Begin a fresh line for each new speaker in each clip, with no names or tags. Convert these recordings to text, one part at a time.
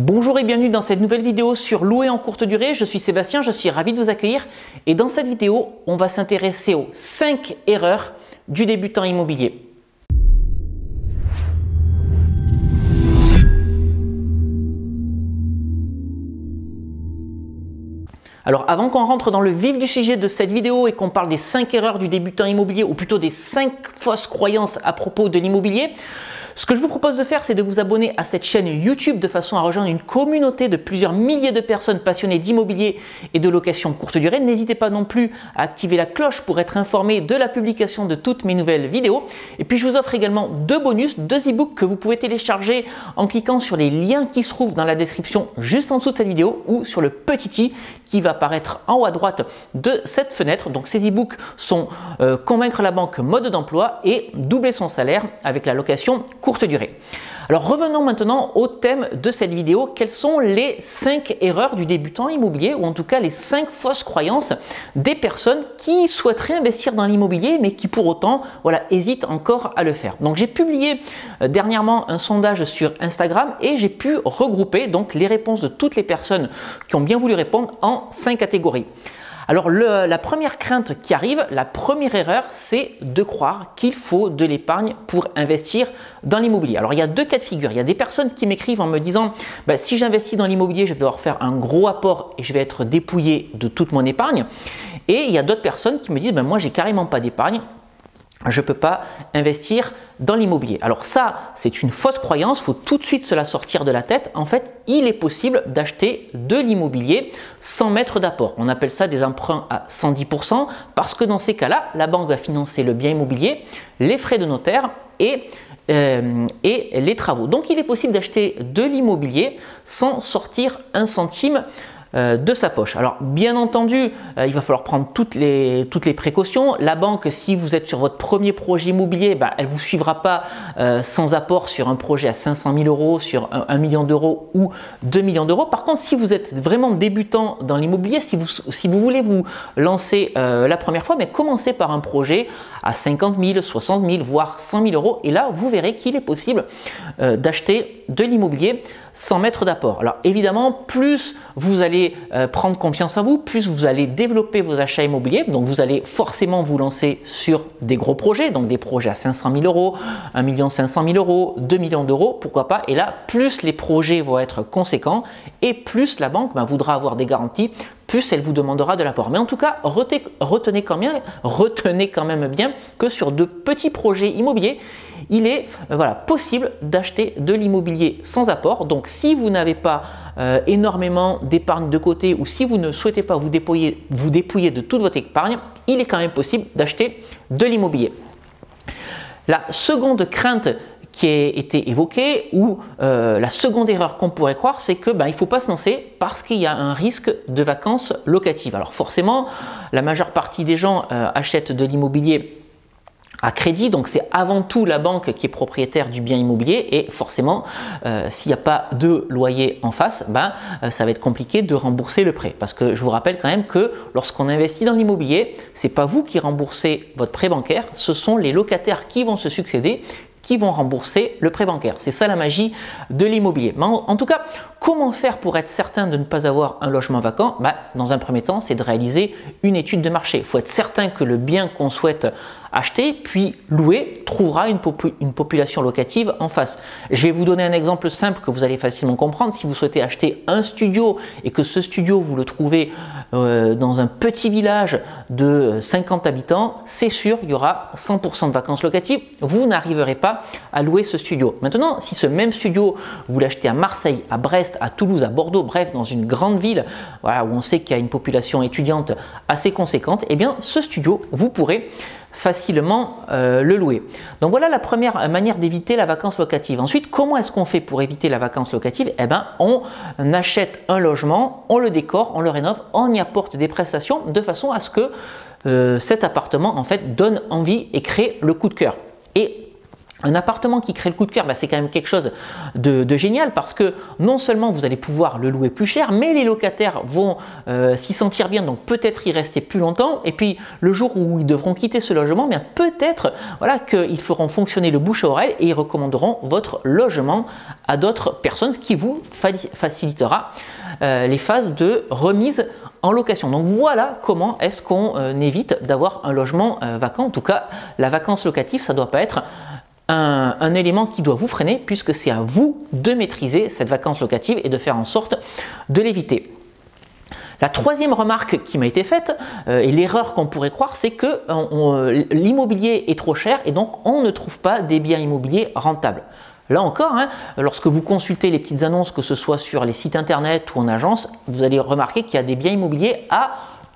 Bonjour et bienvenue dans cette nouvelle vidéo sur louer en courte durée. Je suis Sébastien, je suis ravi de vous accueillir et dans cette vidéo, on va s'intéresser aux 5 erreurs du débutant immobilier. Alors avant qu'on rentre dans le vif du sujet de cette vidéo et qu'on parle des 5 erreurs du débutant immobilier ou plutôt des 5 fausses croyances à propos de l'immobilier, ce que je vous propose de faire, c'est de vous abonner à cette chaîne YouTube de façon à rejoindre une communauté de plusieurs milliers de personnes passionnées d'immobilier et de location courte durée. N'hésitez pas non plus à activer la cloche pour être informé de la publication de toutes mes nouvelles vidéos. Et puis je vous offre également 2 bonus, 2 e-books que vous pouvez télécharger en cliquant sur les liens qui se trouvent dans la description juste en dessous de cette vidéo ou sur le petit i qui va apparaître en haut à droite de cette fenêtre. Donc ces e-books sont Convaincre la banque mode d'emploi et Doubler son salaire avec la location courte durée. Alors revenons maintenant au thème de cette vidéo. Quelles sont les 5 erreurs du débutant immobilier ou en tout cas les 5 fausses croyances des personnes qui souhaiteraient investir dans l'immobilier mais qui pour autant hésitent encore à le faire. Donc j'ai publié dernièrement un sondage sur Instagram et j'ai pu regrouper donc les réponses de toutes les personnes qui ont bien voulu répondre en 5 catégories. Alors la première crainte qui arrive, la première erreur, c'est de croire qu'il faut de l'épargne pour investir dans l'immobilier. Alors il y a 2 cas de figure. Il y a des personnes qui m'écrivent en me disant si j'investis dans l'immobilier, je vais devoir faire un gros apport et je vais être dépouillé de toute mon épargne. Et il y a d'autres personnes qui me disent moi j'ai carrément pas d'épargne. Je ne peux pas investir dans l'immobilier. Alors ça, c'est une fausse croyance, il faut tout de suite se la sortir de la tête. En fait, il est possible d'acheter de l'immobilier sans mettre d'apport. On appelle ça des emprunts à 110% parce que dans ces cas-là, la banque va financer le bien immobilier, les frais de notaire et les travaux. Donc, il est possible d'acheter de l'immobilier sans sortir un centime de sa poche. Alors bien entendu, il va falloir prendre toutes les précautions. La banque, si vous êtes sur votre premier projet immobilier, elle ne vous suivra pas sans apport sur un projet à 500 000 euros, sur 1 million d'euros ou 2 millions d'euros. Par contre, si vous êtes vraiment débutant dans l'immobilier, si vous voulez vous lancer la première fois, commencez par un projet à 50 000, 60 000, voire 100 000 euros. Et là, vous verrez qu'il est possible d'acheter de l'immobilier sans mettre d'apport. Alors évidemment, plus vous allez prendre confiance en vous, plus vous allez développer vos achats immobiliers. Donc vous allez forcément vous lancer sur des gros projets, donc des projets à 500 000 euros, 1 500 000 euros, 2 millions d'euros, pourquoi pas. Et là, plus les projets vont être conséquents et plus la banque voudra avoir des garanties, plus elle vous demandera de l'apport. Mais en tout cas, retenez quand même bien que sur de petits projets immobiliers, il est possible d'acheter de l'immobilier sans apport. Donc si vous n'avez pas énormément d'épargne de côté ou si vous ne souhaitez pas vous dépouiller de toute votre épargne, il est quand même possible d'acheter de l'immobilier. La seconde crainte qui a été évoquée ou la seconde erreur qu'on pourrait croire, c'est que il ne faut pas se lancer parce qu'il y a un risque de vacances locatives. Alors forcément, la majeure partie des gens achètent de l'immobilier à crédit, donc c'est avant tout la banque qui est propriétaire du bien immobilier et forcément s'il n'y a pas de loyer en face, ça va être compliqué de rembourser le prêt parce que je vous rappelle quand même que lorsqu'on investit dans l'immobilier, c'est pas vous qui remboursez votre prêt bancaire, ce sont les locataires qui vont se succéder qui vont rembourser le prêt bancaire. C'est ça la magie de l'immobilier. En tout cas, comment faire pour être certain de ne pas avoir un logement vacant? Dans un premier temps, c'est de réaliser une étude de marché. Il faut être certain que le bien qu'on souhaite acheter puis louer trouvera une population locative en face. Je vais vous donner un exemple simple que vous allez facilement comprendre. Si vous souhaitez acheter un studio et que ce studio vous le trouvez dans un petit village de 50 habitants, c'est sûr, il y aura 100% de vacances locatives. Vous n'arriverez pas à louer ce studio. Maintenant, si ce même studio vous l'achetez à Marseille, à Brest, à Toulouse, à Bordeaux, bref, dans une grande ville où on sait qu'il y a une population étudiante assez conséquente, ce studio, vous pourrez facilement le louer. Donc voilà la première manière d'éviter la vacance locative. Ensuite, comment est-ce qu'on fait pour éviter la vacance locative? On achète un logement, on le décore, on le rénove, on y apporte des prestations de façon à ce que cet appartement donne envie et crée le coup de cœur. Et Un appartement qui crée le coup de cœur, c'est quand même quelque chose de génial parce que non seulement vous allez pouvoir le louer plus cher, mais les locataires vont s'y sentir bien, donc peut-être y rester plus longtemps. Et puis le jour où ils devront quitter ce logement, peut-être voilà, qu'ils feront fonctionner le bouche à oreille et ils recommanderont votre logement à d'autres personnes, ce qui vous facilitera les phases de remise en location. Donc voilà comment est-ce qu'on évite d'avoir un logement vacant. En tout cas, la vacance locative, ça ne doit pas être un élément qui doit vous freiner puisque c'est à vous de maîtriser cette vacance locative et de faire en sorte de l'éviter. La troisième remarque qui m'a été faite et l'erreur qu'on pourrait croire, c'est que l'immobilier est trop cher et donc on ne trouve pas des biens immobiliers rentables. Là encore, lorsque vous consultez les petites annonces, que ce soit sur les sites internet ou en agence, vous allez remarquer qu'il y a des biens immobiliers à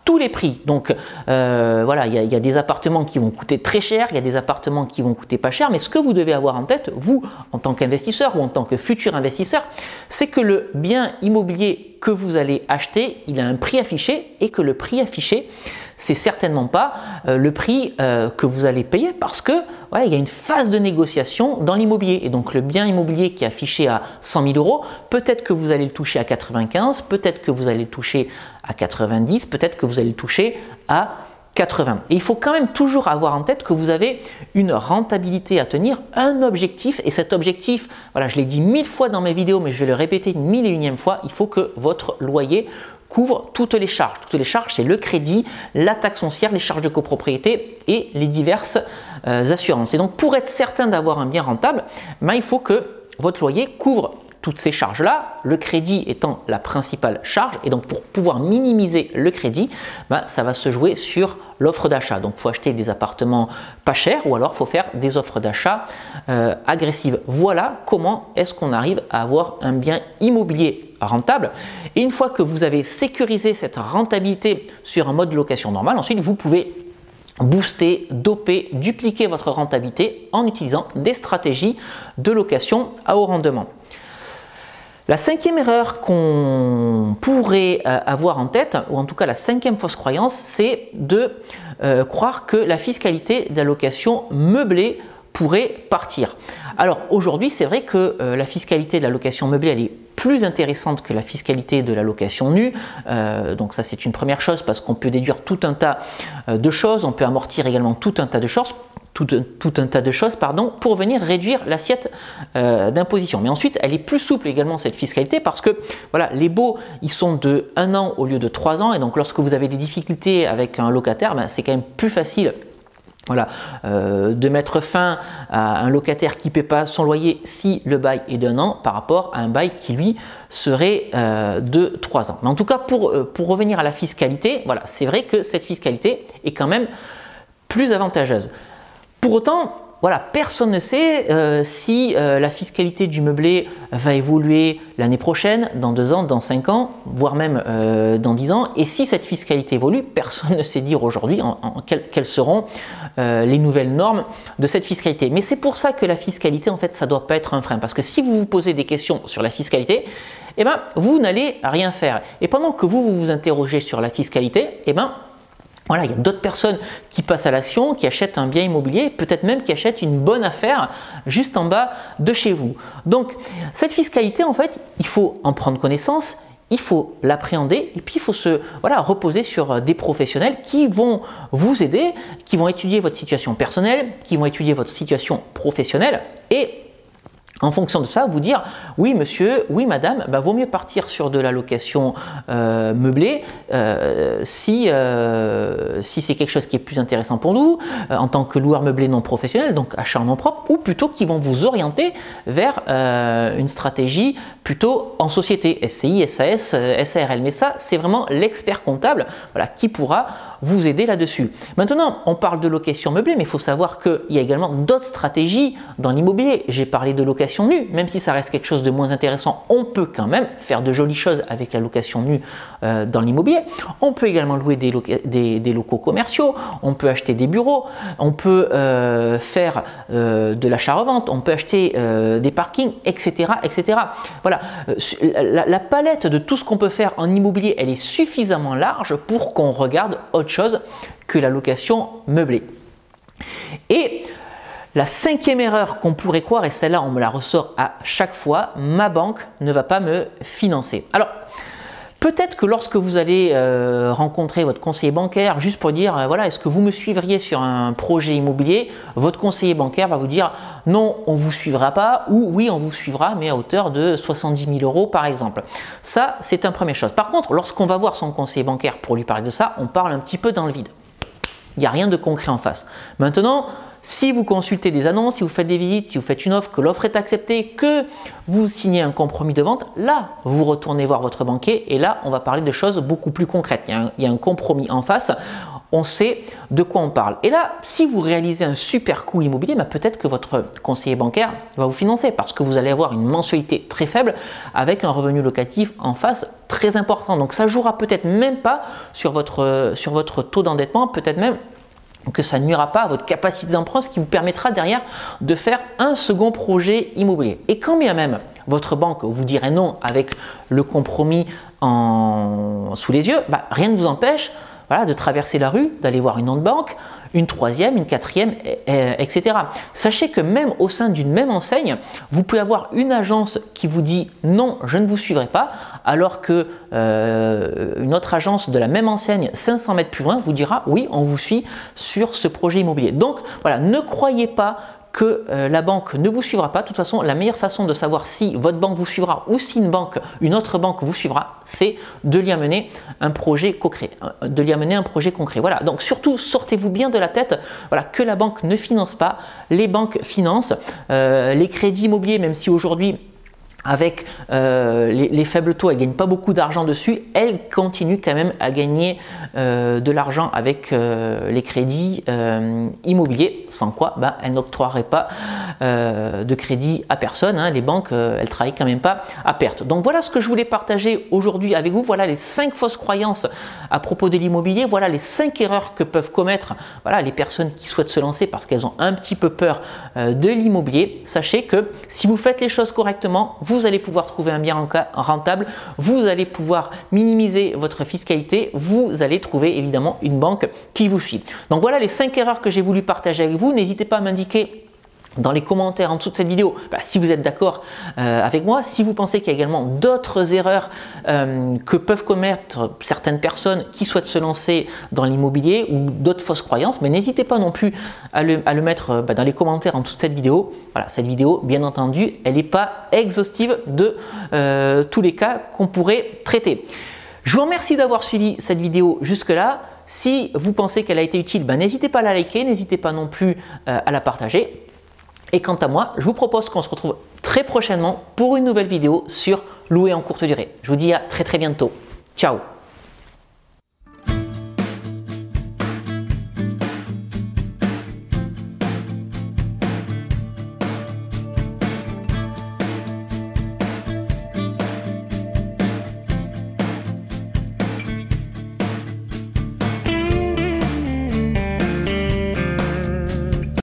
tous les prix. Donc voilà, il y a des appartements qui vont coûter très cher, il y a des appartements qui vont coûter pas cher, mais ce que vous devez avoir en tête, vous, en tant qu'investisseur ou en tant que futur investisseur, c'est que le bien immobilier que vous allez acheter, il a un prix affiché et que le prix affiché, c'est certainement pas le prix que vous allez payer parce que voilà, il y a une phase de négociation dans l'immobilier. Et donc le bien immobilier qui est affiché à 100 000 euros, peut-être que vous allez le toucher à 95, peut-être que vous allez le toucher à 90, peut-être que vous allez le toucher à 80. Et il faut quand même toujours avoir en tête que vous avez une rentabilité à tenir, un objectif, et cet objectif, voilà, je l'ai dit 1000 fois dans mes vidéos, mais je vais le répéter une 1001e fois, il faut que votre loyer couvre toutes les charges. Toutes les charges, c'est le crédit, la taxe foncière, les charges de copropriété et les diverses assurances. Et donc pour être certain d'avoir un bien rentable, il faut que votre loyer couvre toutes ces charges-là, le crédit étant la principale charge. Et donc pour pouvoir minimiser le crédit, ça va se jouer sur l'offre d'achat. Donc il faut acheter des appartements pas chers ou alors il faut faire des offres d'achat agressives. Voilà comment est-ce qu'on arrive à avoir un bien immobilier rentable. Et une fois que vous avez sécurisé cette rentabilité sur un mode de location normal, ensuite vous pouvez booster, doper, dupliquer votre rentabilité en utilisant des stratégies de location à haut rendement. La cinquième erreur qu'on pourrait avoir en tête, ou en tout cas la cinquième fausse croyance, c'est de croire que la fiscalité de la location meublée pourrait partir. Alors aujourd'hui, c'est vrai que la fiscalité de la location meublée, elle est plus intéressante que la fiscalité de la location nue. Donc ça, c'est une première chose parce qu'on peut déduire tout un tas de choses, on peut amortir également tout un tas de choses. Pour venir réduire l'assiette d'imposition. Mais ensuite, elle est plus souple également cette fiscalité parce que voilà, les baux, ils sont de 1 an au lieu de 3 ans et donc lorsque vous avez des difficultés avec un locataire, c'est quand même plus facile voilà, de mettre fin à un locataire qui ne paie pas son loyer si le bail est d'1 an par rapport à un bail qui lui serait de 3 ans. Mais en tout cas, pour revenir à la fiscalité, voilà, c'est vrai que cette fiscalité est quand même plus avantageuse. Pour autant, voilà, personne ne sait si la fiscalité du meublé va évoluer l'année prochaine, dans 2 ans, dans 5 ans, voire même dans 10 ans. Et si cette fiscalité évolue, personne ne sait dire aujourd'hui quelles seront les nouvelles normes de cette fiscalité. Mais c'est pour ça que la fiscalité, en fait, ça ne doit pas être un frein. Parce que si vous vous posez des questions sur la fiscalité, vous n'allez rien faire. Et pendant que vous vous interrogez sur la fiscalité, voilà, il y a d'autres personnes qui passent à l'action, qui achètent un bien immobilier, peut-être même qui achètent une bonne affaire juste en bas de chez vous. Donc, cette fiscalité, en fait, il faut en prendre connaissance, il faut l'appréhender et puis il faut se reposer sur des professionnels qui vont vous aider, qui vont étudier votre situation personnelle, qui vont étudier votre situation professionnelle et en fonction de ça, vous dire oui monsieur, oui madame, vaut mieux partir sur de la location meublée si c'est quelque chose qui est plus intéressant pour nous en tant que loueur meublé non professionnel, donc achat en nom propre, ou plutôt qui vont vous orienter vers une stratégie plutôt en société, SCI, SAS, SARL. Mais ça, c'est vraiment l'expert comptable qui pourra vous aider là-dessus. Maintenant, on parle de location meublée, mais il faut savoir qu'il y a également d'autres stratégies dans l'immobilier. J'ai parlé de location nue, même si ça reste quelque chose de moins intéressant, on peut quand même faire de jolies choses avec la location nue dans l'immobilier. On peut également louer des locaux commerciaux, on peut acheter des bureaux, on peut faire de l'achat-revente, on peut acheter des parkings, etc. etc. Voilà, la palette de tout ce qu'on peut faire en immobilier, elle est suffisamment large pour qu'on regarde autre chose que la location meublée. Et La cinquième erreur qu'on pourrait croire, et celle-là on me la ressort à chaque fois, ma banque ne va pas me financer. Alors, peut-être que lorsque vous allez rencontrer votre conseiller bancaire, juste pour dire, voilà, est-ce que vous me suivriez sur un projet immobilier, votre conseiller bancaire va vous dire, non, on ne vous suivra pas, ou oui, on vous suivra, mais à hauteur de 70 000 euros par exemple. Ça, c'est une première chose. Par contre, lorsqu'on va voir son conseiller bancaire pour lui parler de ça, on parle un petit peu dans le vide. Il n'y a rien de concret en face. Maintenant, si vous consultez des annonces, si vous faites des visites, si vous faites une offre, que l'offre est acceptée, que vous signez un compromis de vente, là, vous retournez voir votre banquier et là, on va parler de choses beaucoup plus concrètes. Il y a un compromis en face, on sait de quoi on parle. Et là, si vous réalisez un super coût immobilier, peut-être que votre conseiller bancaire va vous financer parce que vous allez avoir une mensualité très faible avec un revenu locatif en face très important. Donc, ça jouera peut-être même pas sur votre taux d'endettement, peut-être même que ça ne nuira pas à votre capacité d'emprunt, ce qui vous permettra derrière de faire un second projet immobilier. Et quand bien même votre banque vous dirait non avec le compromis sous les yeux, rien ne vous empêche de traverser la rue, d'aller voir une autre banque, une troisième, une quatrième, etc. Sachez que même au sein d'une même enseigne, vous pouvez avoir une agence qui vous dit non, je ne vous suivrai pas, alors que une autre agence de la même enseigne, 500 mètres plus loin, vous dira oui, on vous suit sur ce projet immobilier. Donc voilà, ne croyez pas que la banque ne vous suivra pas. De toute façon, la meilleure façon de savoir si votre banque vous suivra ou si une autre banque vous suivra, c'est de lui amener un projet concret. Voilà. Donc surtout, sortez-vous bien de la tête que la banque ne finance pas. Les banques financent les crédits immobiliers, même si aujourd'hui, avec les faibles taux, elles ne gagnent pas beaucoup d'argent dessus, elles continuent quand même à gagner de l'argent avec les crédits immobiliers, sans quoi elles n'octroieraient pas de crédit à personne. Les banques, elles travaillent quand même pas à perte. Donc voilà ce que je voulais partager aujourd'hui avec vous. Voilà les 5 fausses croyances à propos de l'immobilier. Voilà les 5 erreurs que peuvent commettre les personnes qui souhaitent se lancer parce qu'elles ont un petit peu peur de l'immobilier. Sachez que si vous faites les choses correctement, vous allez pouvoir trouver un bien rentable, vous allez pouvoir minimiser votre fiscalité, vous allez trouver évidemment une banque qui vous suit. Donc voilà les 5 erreurs que j'ai voulu partager avec vous. N'hésitez pas à m'indiquer dans les commentaires en dessous de cette vidéo si vous êtes d'accord avec moi, si vous pensez qu'il y a également d'autres erreurs que peuvent commettre certaines personnes qui souhaitent se lancer dans l'immobilier ou d'autres fausses croyances, mais n'hésitez pas non plus à le mettre dans les commentaires en dessous de cette vidéo. Voilà, cette vidéo, bien entendu, elle n'est pas exhaustive de tous les cas qu'on pourrait traiter. Je vous remercie d'avoir suivi cette vidéo jusque-là. Si vous pensez qu'elle a été utile, n'hésitez pas à la liker, n'hésitez pas non plus à la partager. Et quant à moi, je vous propose qu'on se retrouve très prochainement pour une nouvelle vidéo sur louer en courte durée. Je vous dis à très bientôt. Ciao!